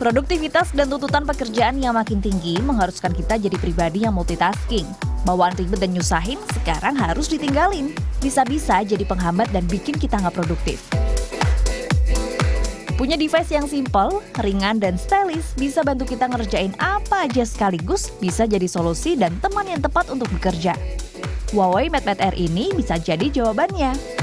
Produktivitas dan tuntutan pekerjaan yang makin tinggi mengharuskan kita jadi pribadi yang multitasking. Bawaan ribet dan nyusahin sekarang harus ditinggalin. Bisa-bisa jadi penghambat dan bikin kita nggak produktif. Punya device yang simple, ringan, dan stylish bisa bantu kita ngerjain apa aja sekaligus, bisa jadi solusi dan teman yang tepat untuk bekerja. Huawei MatePad Air ini bisa jadi jawabannya.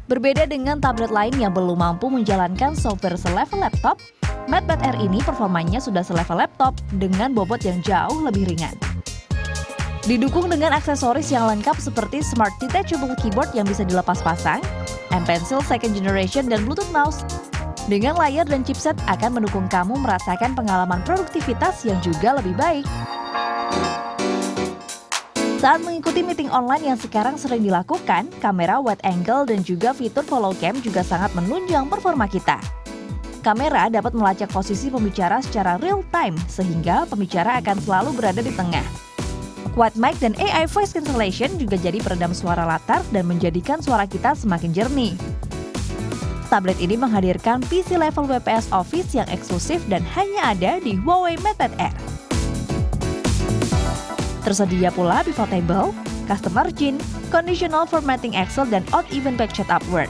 Berbeda dengan tablet lain yang belum mampu menjalankan software selevel laptop, MatePad Air ini performanya sudah selevel laptop dengan bobot yang jauh lebih ringan. Didukung dengan aksesoris yang lengkap seperti Smart Detachable Keyboard yang bisa dilepas pasang, M-Pencil Second Generation, dan Bluetooth Mouse. Dengan layar dan chipset akan mendukung kamu merasakan pengalaman produktivitas yang juga lebih baik. Saat mengikuti meeting online yang sekarang sering dilakukan, kamera wide angle dan juga fitur follow cam juga sangat menunjang performa kita. Kamera dapat melacak posisi pembicara secara real time, sehingga pembicara akan selalu berada di tengah. Quad mic dan AI voice cancellation juga jadi peredam suara latar dan menjadikan suara kita semakin jernih. Tablet ini menghadirkan PC level WPS Office yang eksklusif dan hanya ada di Huawei MatePad Air. Tersedia pula pivot table, custom margin, conditional formatting Excel, dan odd even page setup Word.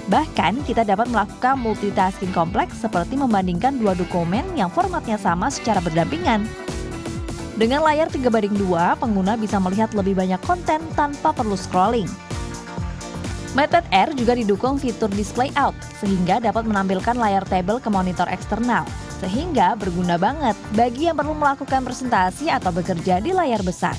Bahkan, kita dapat melakukan multitasking kompleks seperti membandingkan dua dokumen yang formatnya sama secara berdampingan. Dengan layar 3:2, pengguna bisa melihat lebih banyak konten tanpa perlu scrolling. MatePad Air juga didukung fitur display out, sehingga dapat menampilkan layar tabel ke monitor eksternal. Sehingga berguna banget bagi yang perlu melakukan presentasi atau bekerja di layar besar.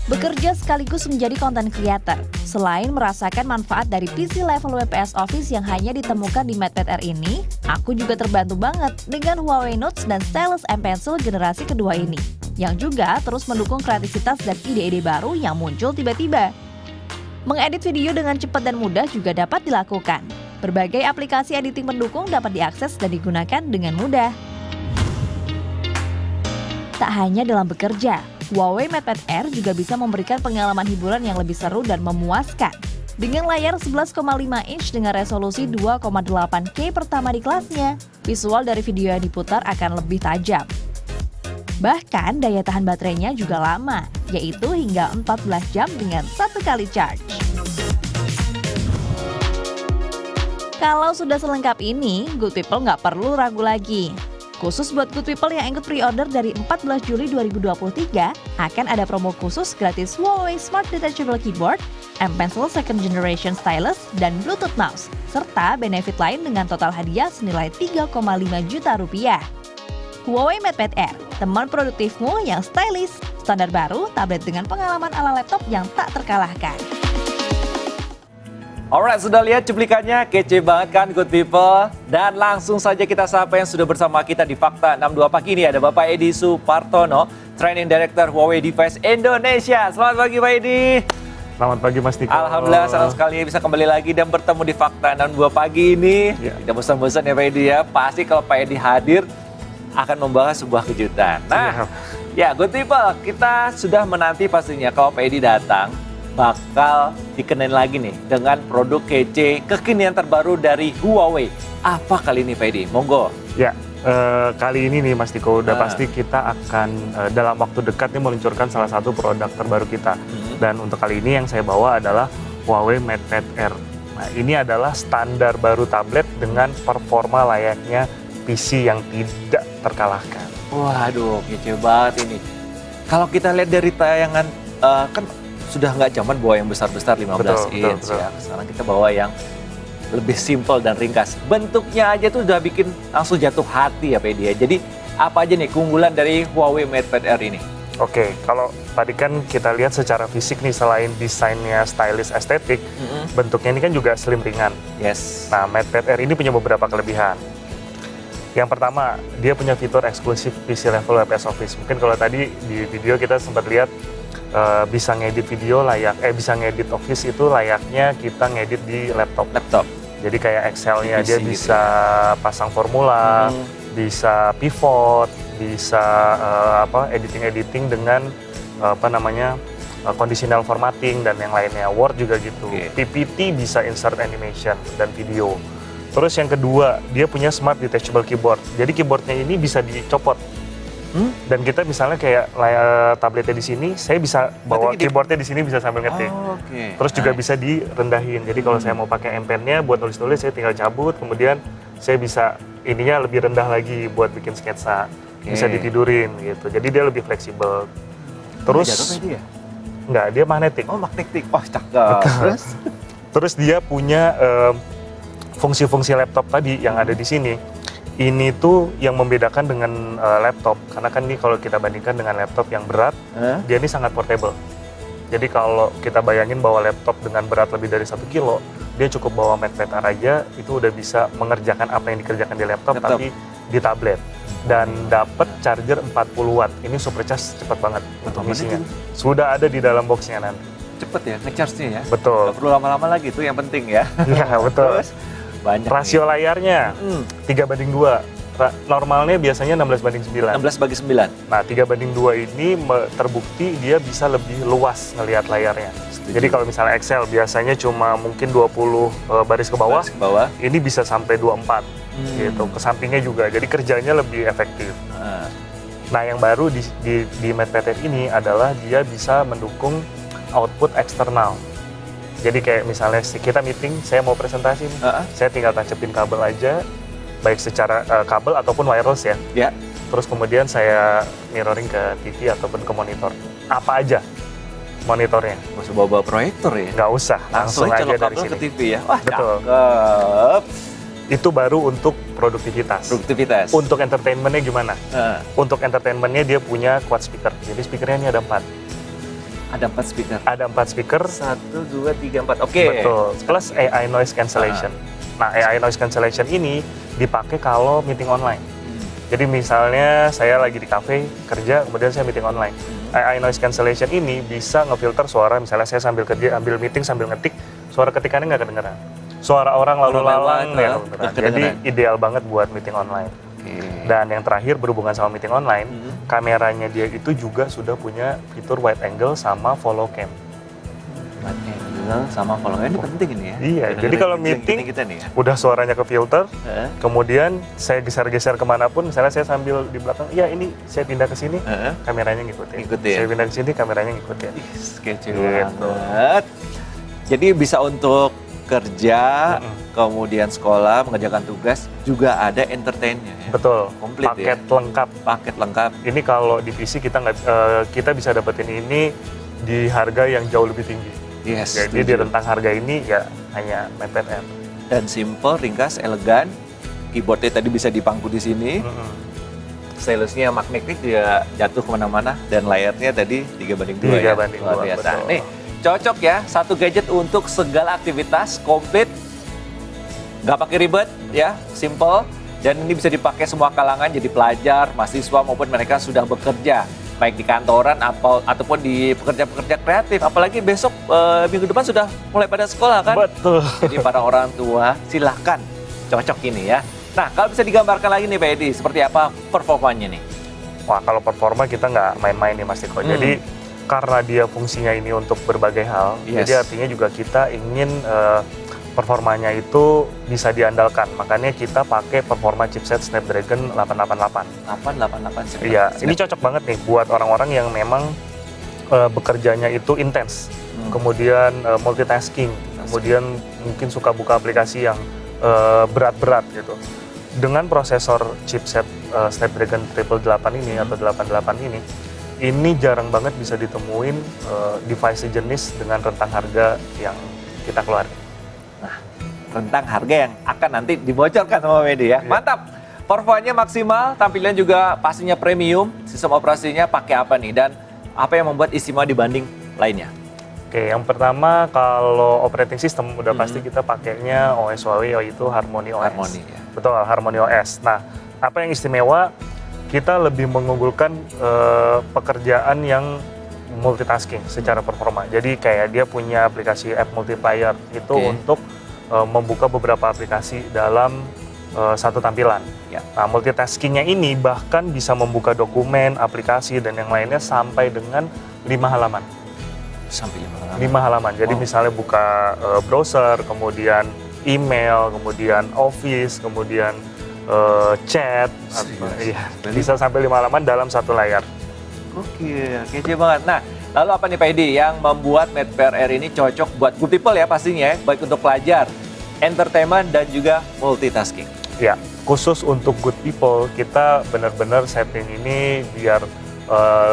Bekerja sekaligus menjadi content creator. Selain merasakan manfaat dari PC level WPS Office yang hanya ditemukan di MatePad Air ini, aku juga terbantu banget dengan Huawei Notes dan stylus M-Pencil generasi kedua ini, yang juga terus mendukung kreativitas dan ide-ide baru yang muncul tiba-tiba. Mengedit video dengan cepat dan mudah juga dapat dilakukan. Berbagai aplikasi editing pendukung dapat diakses dan digunakan dengan mudah. Tak hanya dalam bekerja, Huawei MatePad Air juga bisa memberikan pengalaman hiburan yang lebih seru dan memuaskan. Dengan layar 11,5 inch dengan resolusi 2,8K pertama di kelasnya, visual dari video yang diputar akan lebih tajam. Bahkan daya tahan baterainya juga lama, yaitu hingga 14 jam dengan satu kali charge. Kalau sudah selengkap ini, Good People nggak perlu ragu lagi. Khusus buat Good People yang ikut pre-order dari 14 Juli 2023, akan ada promo khusus gratis Huawei Smart Detachable Keyboard, M-Pencil Second Generation Stylus, dan Bluetooth Mouse, serta benefit lain dengan total hadiah senilai 3,5 juta rupiah. Huawei MatePad Air, teman produktifmu yang stylish, standar baru, tablet dengan pengalaman ala laptop yang tak terkalahkan. Alright, sudah lihat cuplikannya? Kece banget kan Good People? Dan langsung saja kita sapa yang sudah bersama kita di Fakta 62 pagi ini. Ada Bapak Edi Supartono, Training Director Huawei Device Indonesia. Selamat pagi Pak Edi. Selamat pagi Mas Niko. Alhamdulillah senang sekali bisa kembali lagi dan bertemu di Fakta 62 pagi ini. Ya. Tidak bosan-bosan ya Pak Edi ya. Pasti kalau Pak Edi hadir akan membahas sebuah kejutan. Nah, ya Good People, kita sudah menanti pastinya kalau Pak Edi datang bakal dikenain lagi nih dengan produk kece kekinian terbaru dari Huawei. Apa kali ini Pak Edi? Monggo. Ya, kali ini nih Mas Niko udah pasti kita akan dalam waktu dekat nih meluncurkan salah satu produk terbaru kita. Dan untuk kali ini yang saya bawa adalah Huawei MatePad Air. Nah, ini adalah standar baru tablet dengan performa layaknya PC yang tidak terkalahkan. Waduh, kece banget ini. Kalau kita lihat dari tayangan, kan sudah nggak zaman bawa yang besar-besar 15 inch ya. Sekarang kita bawa yang lebih simpel dan ringkas. Bentuknya aja tuh udah bikin langsung jatuh hati ya Pak Edi ya. Jadi apa aja nih keunggulan dari Huawei MatePad Air ini? Oke, kalau tadi kan kita lihat secara fisik nih, selain desainnya stylish estetik, bentuknya ini kan juga slim ringan. Yes. Nah, MatePad Air ini punya beberapa kelebihan. Yang pertama, dia punya fitur eksklusif PC level WPS Office. Mungkin kalau tadi di video kita sempat lihat bisa ngedit video bisa ngedit Office itu layaknya kita ngedit di laptop. Jadi kayak Excel-nya dia bisa pasang formula, bisa pivot, bisa editing dengan conditional formatting dan yang lainnya. Word juga gitu. Oke. PPT bisa insert animation dan video. Terus yang kedua, dia punya smart detachable keyboard. Jadi keyboardnya ini bisa dicopot. Dan kita misalnya kayak tabletnya di sini, saya bisa bawa keyboardnya di sini bisa sambil ngetik. Oh, oke. Terus juga bisa direndahin. Jadi kalau saya mau pakai M Pen-nya buat nulis-nulis, saya tinggal cabut, kemudian saya bisa ininya lebih rendah lagi buat bikin sketsa. Bisa ditidurin gitu. Jadi dia lebih fleksibel. Terus Jatuh tadi ya? enggak, dia magnetik. Oh, magnetik. Wah, cakep. Terus dia punya fungsi-fungsi laptop tadi yang ada di sini. Ini tuh yang membedakan dengan laptop, karena kan ini kalau kita bandingkan dengan laptop yang berat, dia ini sangat portable. Jadi kalau kita bayangin bawa laptop dengan berat lebih dari 1 kilo, dia cukup bawa MacBook Air aja, itu udah bisa mengerjakan apa yang dikerjakan di laptop. Tapi di tablet. Dan dapat charger 40 watt. Ini super charge cepat banget untuk isinya. Sudah ada di dalam boxnya nanti. Cepet ya nge-charge-nya ya? Betul. Nggak perlu lama-lama lagi, itu yang penting ya. Iya, betul. Terus, banyak rasio layarnya 3:2. Normalnya biasanya 16:9. 16:9. Nah, 3:2 ini terbukti dia bisa lebih luas ngelihat layarnya. Setuju. Jadi kalau misalnya Excel biasanya cuma mungkin 20 baris ke bawah, Baris ke bawah. ini bisa sampai 24 gitu. Ke sampingnya juga, jadi kerjanya lebih efektif. Nah, yang baru di MacBook Air ini adalah dia bisa mendukung output eksternal. Jadi kayak misalnya kita meeting, saya mau presentasi, saya tinggal tancepin kabel aja, baik secara kabel ataupun wireless ya. Ya. Terus kemudian saya mirroring ke TV ataupun ke monitor. Apa aja monitornya. Nggak usah bawa proyektor ya? Nggak usah, langsung aja colok dari kabel sini. ke TV ya? Wah, Betul. cakep. Itu baru untuk produktivitas. Produktivitas. Untuk entertainment-nya gimana? Untuk entertainment-nya dia punya quad speaker. Jadi speakernya ini ada 4. Ada 4 speaker. Ada 4 speaker. 1, 2, 3, 4. Oke. Betul. Plus AI noise cancellation. Nah, AI noise cancellation ini dipakai kalau meeting online. Jadi misalnya saya lagi di cafe kerja, kemudian saya meeting online. AI noise cancellation ini bisa ngefilter suara, misalnya saya sambil kerja, ambil meeting sambil ngetik, suara ketikannya nggak kedengeran. Suara orang lalu lalang ya kedengeran. Jadi ideal banget buat meeting online. Dan yang terakhir berhubungan sama meeting online, kameranya dia itu juga sudah punya fitur wide angle sama follow cam. Wide angle sama follow cam ini penting ini ya. Iya, jadi kalau meeting kita nih ya. udah suaranya ke filter, kemudian saya geser-geser kemanapun, misalnya saya sambil di belakang, ya ini saya pindah ke sini, kameranya ngikutin. Saya pindah ke sini, kameranya ngikutin. Kece banget. Jadi bisa untuk kerja, kemudian sekolah, mengerjakan tugas, juga ada entertainnya ya. Betul, komplit paket ya? lengkap. Paket lengkap. Ini kalau di PC kita bisa dapetin ini di harga yang jauh lebih tinggi. Yes, jadi di rentang harga ini ya hanya MacBook Air. Dan simple, ringkas, elegan. Keyboardnya tadi bisa dipangku di sini. Stylusnya magnetik, dia jatuh kemana-mana. Dan layarnya tadi 3:2 ya. 3:2, luar biasa. betul. Nih, cocok ya, satu gadget untuk segala aktivitas, komplit, nggak pakai ribet ya, simple, dan ini bisa dipakai semua kalangan, jadi pelajar, mahasiswa maupun mereka sudah bekerja, baik di kantoran ataupun di pekerja-pekerja kreatif. Apalagi besok minggu depan sudah mulai pada sekolah kan? Betul. Jadi para orang tua silahkan, cocok ini ya. Nah, kalau bisa digambarkan lagi nih Pak Edi, seperti apa performanya nih? Wah, kalau performa kita nggak main-main nih Mas Tiko. Jadi karena dia fungsinya ini untuk berbagai hal, jadi artinya juga kita ingin performanya itu bisa diandalkan. Makanya kita pakai performa chipset Snapdragon 888. 888 Iya, ini cocok banget nih buat orang-orang yang memang bekerjanya itu intens, kemudian multitasking, kemudian mungkin suka buka aplikasi yang berat-berat gitu. Dengan prosesor chipset Snapdragon 888 ini atau 88 ini jarang banget bisa ditemuin device sejenis dengan rentang harga yang kita keluarin. Nah, rentang harga yang akan nanti dibocorkan sama Medi ya. Mantap, performanya maksimal, tampilan juga pastinya premium, sistem operasinya pakai apa nih, dan apa yang membuat istimewa dibanding lainnya? Oke, yang pertama kalau operating system udah pasti kita pakainya OS Huawei, yaitu Harmony OS. Harmony ya. Betul, Harmony OS. Nah, apa yang istimewa? Kita lebih mengunggulkan pekerjaan yang multitasking secara performa. Jadi kayak dia punya aplikasi app multiplayer itu untuk membuka beberapa aplikasi dalam satu tampilan. Ya. Nah, multitaskingnya ini bahkan bisa membuka dokumen, aplikasi, dan yang lainnya sampai dengan 5 halaman. Sampai 5 halaman. 5 halaman. Jadi misalnya buka browser, kemudian email, kemudian Office, kemudian chat, iya, bisa sampai 5 halaman dalam satu layar. Oke, kece banget. Nah, lalu apa nih Pak Edi yang membuat MathPR ini cocok buat good people ya pastinya ya, baik untuk pelajar, entertainment, dan juga multitasking? Ya, khusus untuk good people, kita benar-benar setting ini biar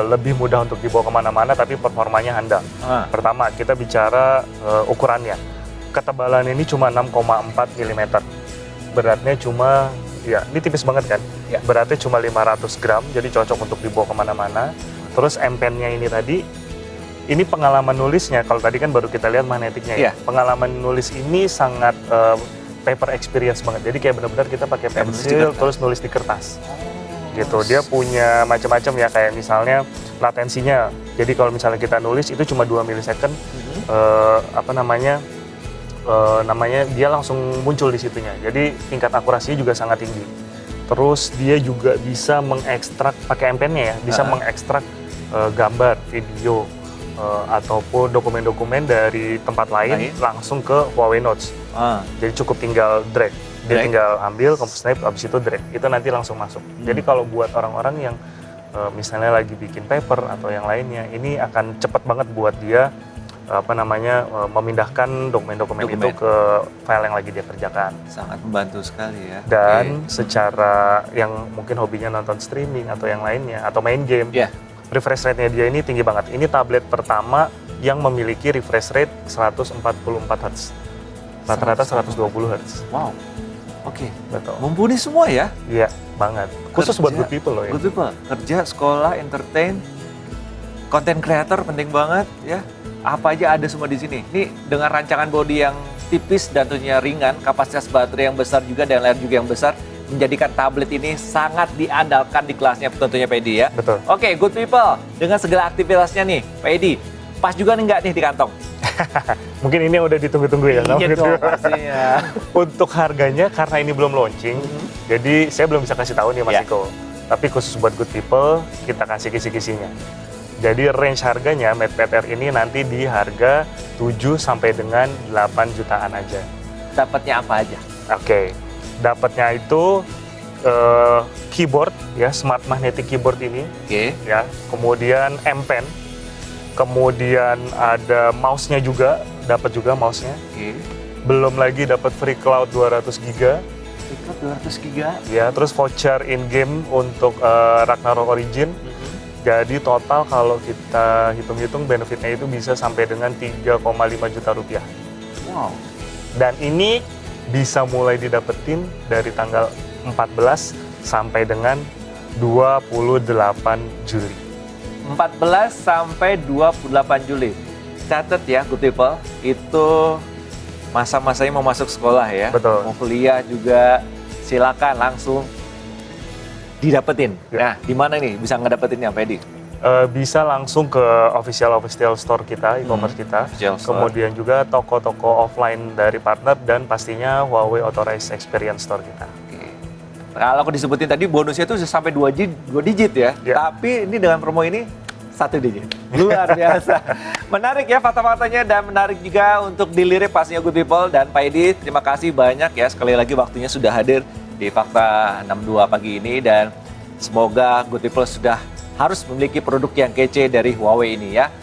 lebih mudah untuk dibawa kemana-mana, tapi performanya handal. Pertama, kita bicara ukurannya. Ketebalan ini cuma 6,4 mm. Beratnya cuma, ya ini tipis banget kan? Ya. Beratnya cuma 500 gram, jadi cocok untuk dibawa kemana-mana. Terus M-Pen-nya ini tadi, ini pengalaman nulisnya, kalau tadi kan baru kita lihat magnetiknya ya. Pengalaman nulis ini sangat paper experience banget. Jadi kayak benar-benar kita pakai pensil, terus nulis di kertas. Gitu. Dia punya macam-macam ya, kayak misalnya latensinya. Jadi kalau misalnya kita nulis itu cuma 2 milisecond, namanya dia langsung muncul di situnya. Jadi tingkat akurasinya juga sangat tinggi. Terus dia juga bisa mengekstrak pakai M-Pen-nya ya, bisa mengekstrak gambar, video, ataupun dokumen-dokumen dari tempat lain langsung ke Huawei Notes. Jadi cukup tinggal drag. Dia tinggal ambil, snap, habis itu drag. Itu nanti langsung masuk. Jadi kalau buat orang-orang yang misalnya lagi bikin paper atau yang lainnya, ini akan cepat banget buat dia memindahkan dokumen-dokumen itu ke file yang lagi dia kerjakan. Sangat membantu sekali ya. Dan secara yang mungkin hobinya nonton streaming atau yang lainnya, atau main game, refresh rate-nya dia ini tinggi banget. Ini tablet pertama yang memiliki refresh rate 144 Hz. Rata-rata 120 Hz. Wow. Oke. Betul. Mumpuni semua ya? Iya, banget. Khusus buat good people loh ya. Good people. Kerja, sekolah, entertain, content creator penting banget ya. Apa aja ada semua di sini. Ini dengan rancangan bodi yang tipis dan tentunya ringan, kapasitas baterai yang besar juga dan layar juga yang besar, menjadikan tablet ini sangat diandalkan di kelasnya tentunya Pak Edi ya. Betul. Oke, good people. Dengan segala aktivitasnya nih, Pak Edi, pas juga nih nggak nih di kantong? Mungkin ini yang udah ditunggu-tunggu ya. Iya dong, pastinya. Untuk harganya, karena ini belum launching, jadi saya belum bisa kasih tahu nih Mas Iko. Tapi khusus buat good people, kita kasih kisi-kisinya. Jadi range harganya MathPR ini nanti di harga 7 sampai dengan 8 jutaan aja. Dapatnya apa aja? Oke, dapatnya itu keyboard ya, smart magnetic keyboard ini. Ya, kemudian M-Pen, kemudian ada mouse-nya juga, dapat juga mouse-nya. Belum lagi dapat free cloud 200 GB. Free cloud 200 GB? Ya, terus voucher in-game untuk Ragnarok Origin. Jadi total kalau kita hitung-hitung benefitnya itu bisa sampai dengan 3,5 juta rupiah. Wow. Dan ini bisa mulai didapetin dari tanggal 14 sampai dengan 28 Juli. 14 sampai 28 Juli. Catat ya, good people, itu masa-masanya mau masuk sekolah ya. Betul. Mau kuliah juga, silakan langsung didapetin. Nah, di mana nih bisa ngedapetinnya, Pak Edi? Bisa langsung ke official store kita, e-commerce kita. Kemudian juga toko-toko offline dari partner dan pastinya Huawei Authorized Experience Store kita. Kalau aku disebutin tadi bonusnya itu sampai 2 digit ya. Tapi ini dengan promo ini 1 digit. Luar biasa. Menarik ya fakta-faktanya dan menarik juga untuk dilirik pastinya good people. Dan Pak Edi, terima kasih banyak ya sekali lagi waktunya sudah hadir di Fakta 62 pagi ini, dan semoga good people sudah harus memiliki produk yang kece dari Huawei ini ya.